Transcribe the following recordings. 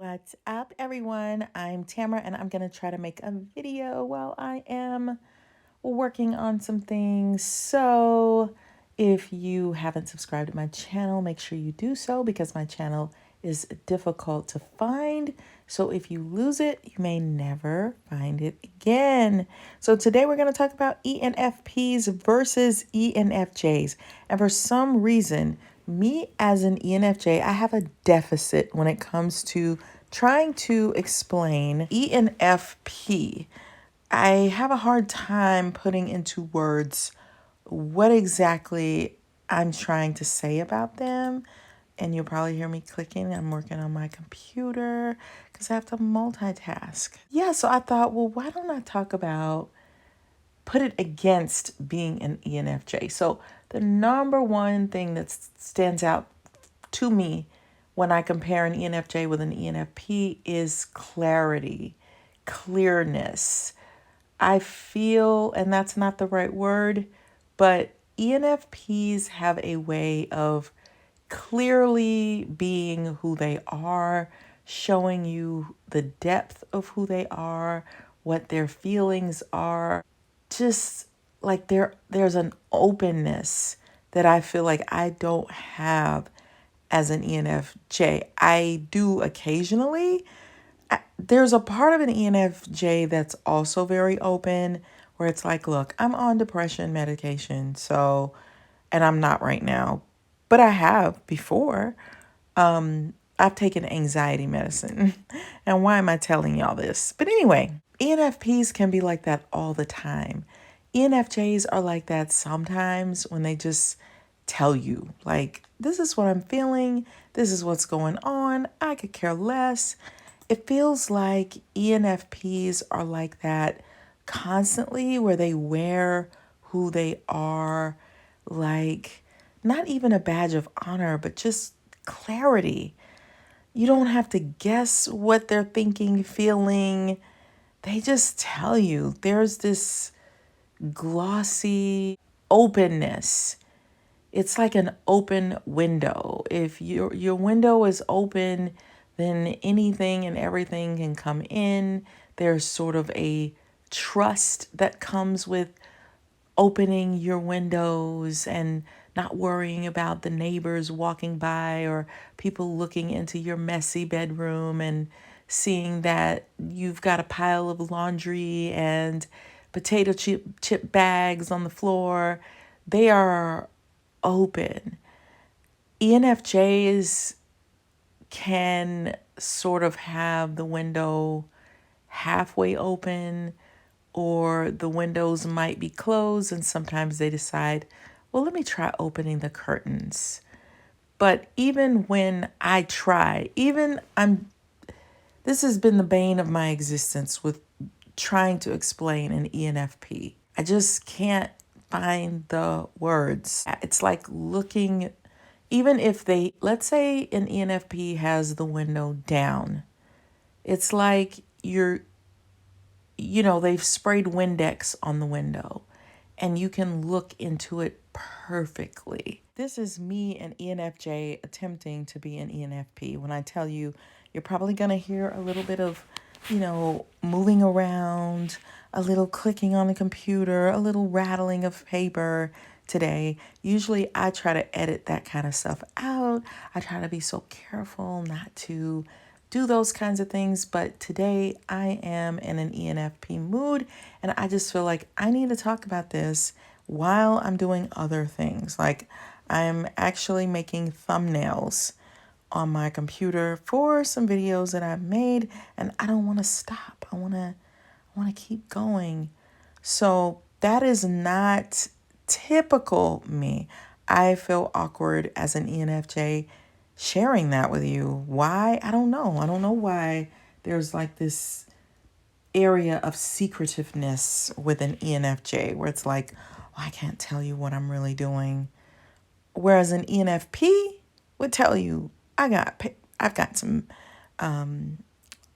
What's up, everyone? I'm Tamara, and I'm going to try to make a video while I am working on some things. So if you haven't subscribed to my channel, make sure you do so because my channel is difficult to find. So if you lose it, you may never find it again. So today we're going to talk about ENFPs versus ENFJs. And for some reason, me as an ENFJ, I have a deficit when it comes to trying to explain ENFP. I have a hard time putting into words what exactly I'm trying to say about them. And you'll probably hear me clicking. I'm working on my computer because I have to multitask. Yeah, so I thought, well, why don't I put it against being an ENFJ? So the number one thing that stands out to me when I compare an ENFJ with an ENFP is clarity, clearness. I feel, and that's not the right word, but ENFPs have a way of clearly being who they are, showing you the depth of who they are, what their feelings are. Just like there's an openness that I feel like I don't have as an ENFJ. I do occasionally. There's a part of an ENFJ that's also very open where it's like, look, I'm on depression medication, so, and I'm not right now, but I have before. I've taken anxiety medicine. And why am I telling y'all this? But anyway, ENFPs can be like that all the time. ENFJs are like that sometimes when they just tell you, like, this is what I'm feeling, this is what's going on, I could care less. It feels like ENFPs are like that constantly, where they wear who they are, like not even a badge of honor, but just clarity. You don't have to guess what they're thinking, feeling. They just tell you. There's this glossy openness. It's like an open window. If your window is open, then anything and everything can come in. There's sort of a trust that comes with opening your windows and not worrying about the neighbors walking by or people looking into your messy bedroom and seeing that you've got a pile of laundry and potato chip bags on the floor. They are open. ENFJs can sort of have the window halfway open, or the windows might be closed, and sometimes they decide, well, let me try opening the curtains. But even when I try, this has been the bane of my existence with trying to explain an ENFP. I just can't find the words. It's like looking, even if let's say an ENFP has the window down, it's like they've sprayed Windex on the window and you can look into it perfectly. This is me, an ENFJ, attempting to be an ENFP. When I tell you, you're probably going to hear a little bit of, moving around, a little clicking on the computer, a little rattling of paper today. Usually I try to edit that kind of stuff out. I try to be so careful not to do those kinds of things. But today I am in an ENFP mood, and I just feel like I need to talk about this while I'm doing other things. Like I'm actually making thumbnails on my computer for some videos that I've made, and I don't want to stop. I want to keep going. So that is not typical me. I feel awkward as an ENFJ sharing that with you. Why? I don't know. I don't know why there's like this area of secretiveness with an ENFJ where it's like, oh, I can't tell you what I'm really doing. Whereas an ENFP would tell you, I've got some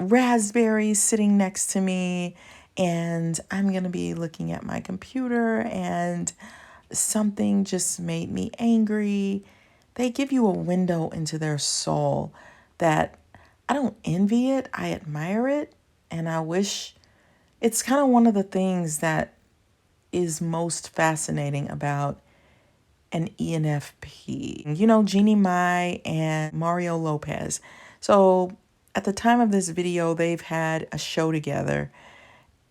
raspberries sitting next to me, and I'm going to be looking at my computer, and something just made me angry. They give you a window into their soul that I don't envy it. I admire it. And I wish it's kind of one of the things that is most fascinating about an ENFP. You know, Jeannie Mai and Mario Lopez. So at the time of this video, they've had a show together.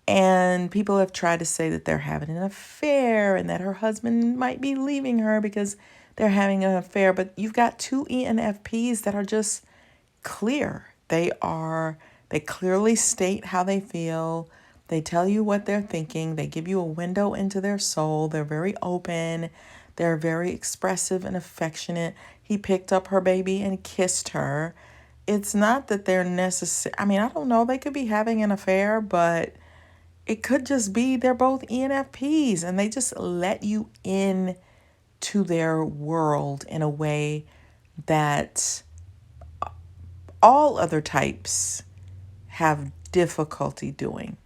And people have tried to say that they're having an affair and that her husband might be leaving her because they're having an affair. But you've got two ENFPs that are just clear. They clearly state how they feel. They tell you what they're thinking. They give you a window into their soul. They're very open. They're very expressive and affectionate. He picked up her baby and kissed her. It's not that they're necessary. I mean, I don't know. They could be having an affair, but it could just be they're both ENFPs and they just let you in to their world in a way that all other types have difficulty doing.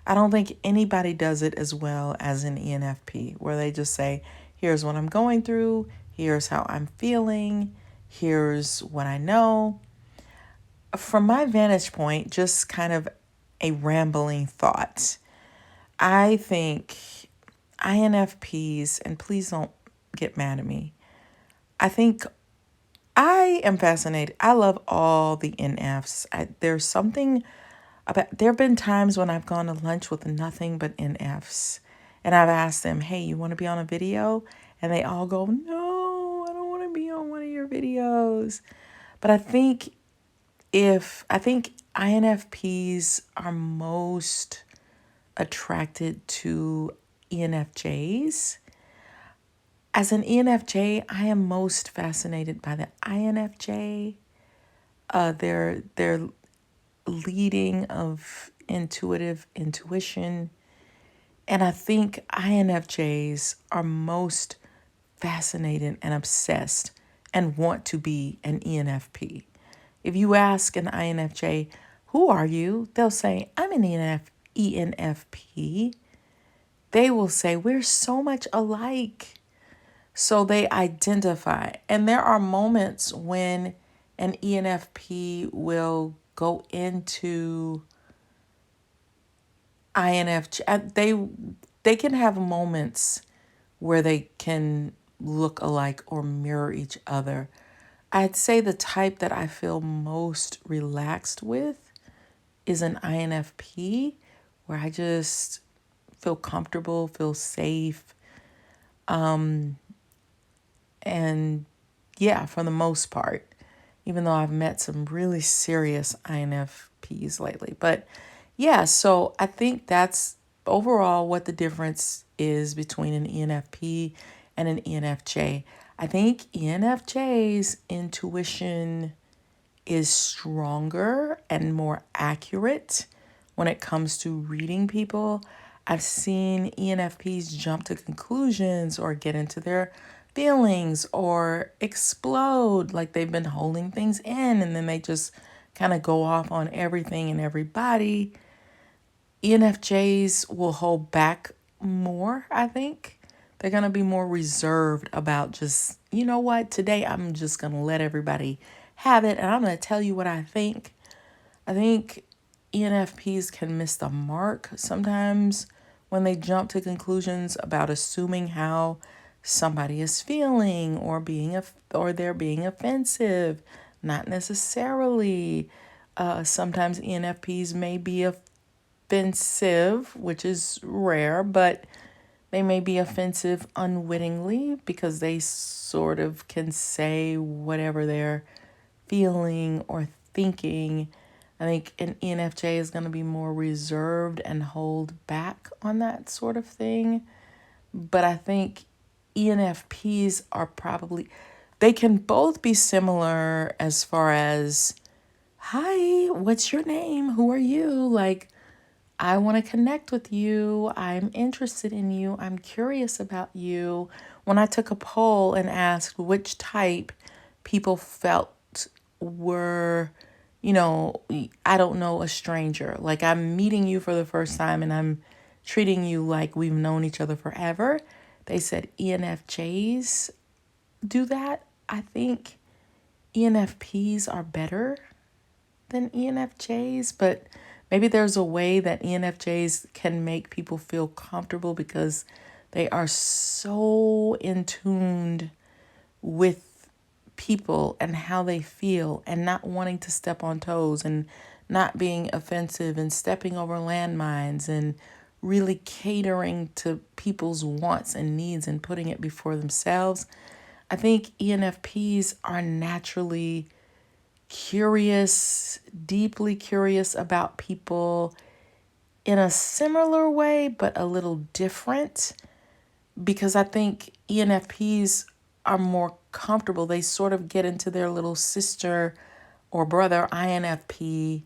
I don't think anybody does it as well as an ENFP, where they just say, here's what I'm going through, here's how I'm feeling, here's what I know. From my vantage point, just kind of a rambling thought. I think INFPs, and please don't get mad at me, I think I am fascinated. I love all the NFs. There's something about, there have been times when I've gone to lunch with nothing but NFs. And I've asked them, hey, you want to be on a video? And they all go, no, I don't want to be on one of your videos. But I think INFPs are most attracted to ENFJs. As an ENFJ, I am most fascinated by the INFJ. Their leading of intuition. And I think INFJs are most fascinated and obsessed and want to be an ENFP. If you ask an INFJ, who are you? They'll say, I'm an ENFP. They will say, we're so much alike. So they identify. And there are moments when an ENFP will go into INFJ. They can have moments where they can look alike or mirror each other. I'd say the type that I feel most relaxed with is an INFP, where I just feel comfortable, feel safe. And yeah, for the most part, even though I've met some really serious INFPs lately. But yeah, so I think that's overall what the difference is between an ENFP and an ENFJ. I think ENFJ's intuition is stronger and more accurate when it comes to reading people. I've seen ENFPs jump to conclusions or get into their feelings or explode, like they've been holding things in and then they just kind of go off on everything and everybody. ENFJs will hold back more, I think. They're going to be more reserved about just, you know what, today I'm just going to let everybody have it and I'm going to tell you what I think. I think ENFPs can miss the mark sometimes when they jump to conclusions about assuming how somebody is feeling or they're being offensive. Not necessarily. Sometimes ENFPs may be offensive, which is rare, but they may be offensive unwittingly because they sort of can say whatever they're feeling or thinking. I think an ENFJ is going to be more reserved and hold back on that sort of thing. But I think ENFPs are probably, they can both be similar as far as, hi, what's your name? Who are you? Like, I want to connect with you. I'm interested in you. I'm curious about you. When I took a poll and asked which type people felt were, I don't know, a stranger. Like I'm meeting you for the first time and I'm treating you like we've known each other forever. They said ENFJs do that. I think ENFPs are better than ENFJs, but maybe there's a way that ENFJs can make people feel comfortable because they are so in tuned with people and how they feel and not wanting to step on toes and not being offensive and stepping over landmines and really catering to people's wants and needs and putting it before themselves. I think ENFPs are naturally curious, deeply curious about people in a similar way, but a little different, because I think ENFPs are more comfortable. They sort of get into their little sister or brother INFP,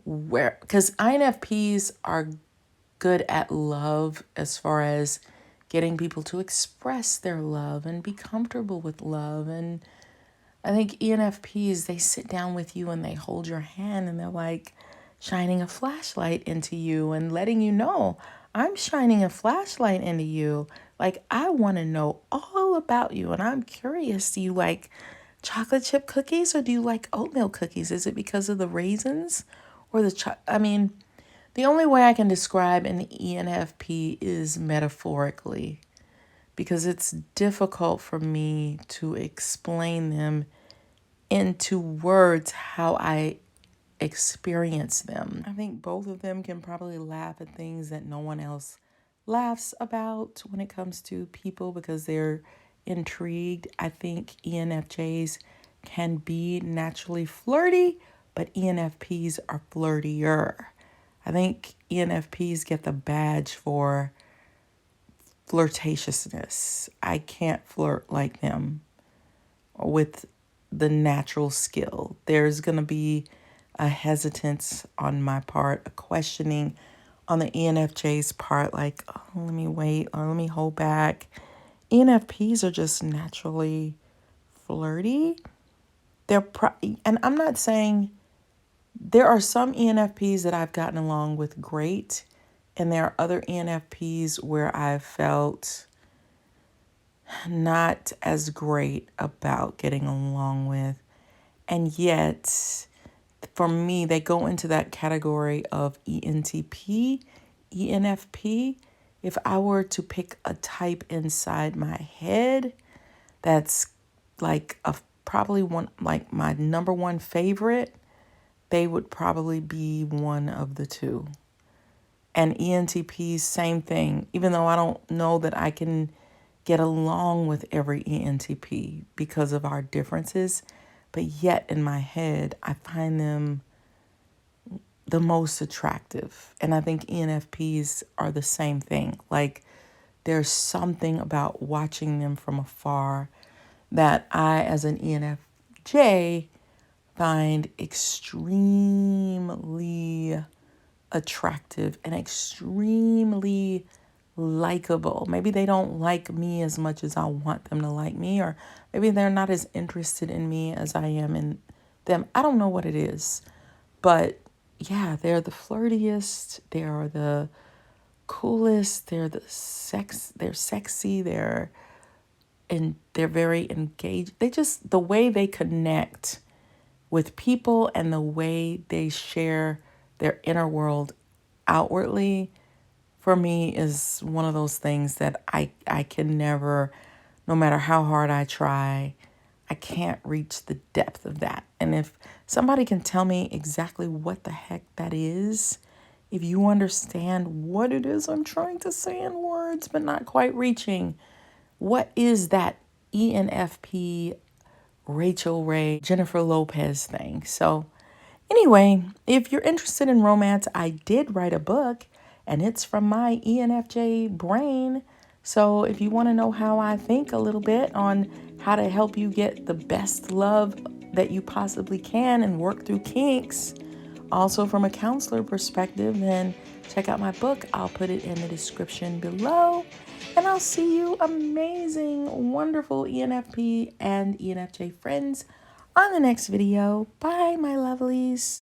where, because INFPs are good at love as far as getting people to express their love and be comfortable with love. And I think ENFPs, they sit down with you and they hold your hand and they're like shining a flashlight into you and letting you know, I'm shining a flashlight into you. Like, I want to know all about you and I'm curious. Do you like chocolate chip cookies or do you like oatmeal cookies? Is it because of the raisins or the only way I can describe an ENFP is metaphorically, because it's difficult for me to explain them into words how I experience them. I think both of them can probably laugh at things that no one else laughs about when it comes to people because they're intrigued. I think ENFJs can be naturally flirty, but ENFPs are flirtier. I think ENFPs get the badge for flirtatiousness. I can't flirt like them with the natural skill. There's going to be a hesitance on my part, a questioning on the ENFJ's part, like, oh, let me wait or let me hold back. ENFPs are just naturally flirty. And I'm not saying, there are some ENFPs that I've gotten along with great, and there are other ENFPs where I've felt not as great about getting along with. And yet, for me, they go into that category of ENTP, ENFP. If I were to pick a type inside my head, that's like probably one, like my number one favorite, they would probably be one of the two. And ENTPs, same thing, even though I don't know that I can get along with every ENTP because of our differences, but yet in my head, I find them the most attractive. And I think ENFPs are the same thing. Like, there's something about watching them from afar that I, as an ENFJ, find extremely attractive and extremely likable. Maybe they don't like me as much as I want them to like me, or maybe they're not as interested in me as I am in them. I don't know what it is, but yeah, they're the flirtiest, they are the coolest, they're sexy, they're very engaged. The way they connect with people and the way they share their inner world outwardly, for me, is one of those things that I can never, no matter how hard I try, I can't reach the depth of that. And if somebody can tell me exactly what the heck that is, if you understand what it is I'm trying to say in words but not quite reaching, what is that ENFP, Rachel Ray, Jennifer Lopez thing? So anyway, if you're interested in romance, I did write a book and it's from my ENFJ brain. So if you want to know how I think a little bit on how to help you get the best love that you possibly can and work through kinks, also from a counselor perspective, then check out my book. I'll put it in the description below. And I'll see you amazing, wonderful ENFP and ENFJ friends on the next video. Bye, my lovelies.